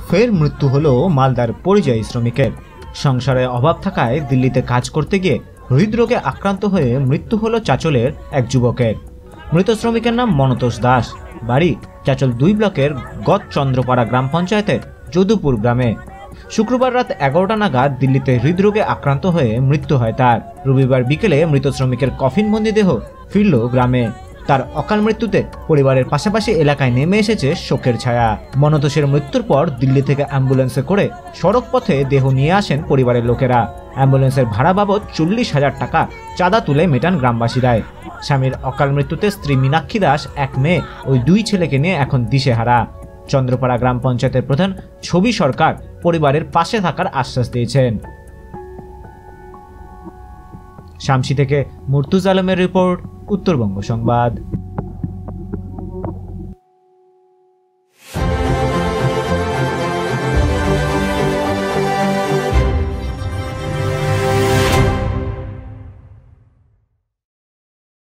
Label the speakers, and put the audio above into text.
Speaker 1: ফের মৃত্যু হলো মালদার পরিযায়ী শ্রমিকের। সংসারে অভাব থাকায় দিল্লিতে কাজ করতে গিয়ে হৃদরোগে আক্রান্ত হয়ে মৃত্যু হলো চাঁচলের এক যুবকের। মৃত শ্রমিকের নাম মনতোষ দাস, বাড়ি চাঁচল 2 ব্লকের গদচন্দ্রপাড়া গ্রাম পঞ্চায়েতের যদুপুর গ্রামে। শুক্রবার রাত 11টা নাগাদ দিল্লিতে হৃদরোগে আক্রান্ত হয়ে মৃত্যু হয় তার। রবিবার বিকেলে মৃত শ্রমিকের কফিনবন্দি দেহ ফিরল গ্রামে। তার অকাল মৃত্যুতে পরিবারের পাশাপাশি এলাকায় নেমে এসেছে শোকের ছায়া। মনতোষের মৃত্যুর পর দিল্লি থেকে অ্যাম্বুলেন্সে করে সড়ক পথে দেহ নিয়ে আসেন পরিবারের লোকেরা। অ্যাম্বুলেন্সের ভাড়া বাবদ 40,000 টাকা চাঁদা তুলে মেটান গ্রামবাসীরাই। স্বামীর অকাল মৃত্যুতে স্ত্রী মীনাক্ষী দাস, 1 মেয়ে ওই 2 ছেলেকে নিয়ে এখন দিশেহারা। চন্দ্রপাড়া গ্রাম পঞ্চায়েতের প্রধান ছবি সরকার পরিবারের পাশে থাকার আশ্বাস দিয়েছেন। শামসি থেকে মুর্তুজ আলমের রিপোর্ট, উত্তরবঙ্গ সংবাদ।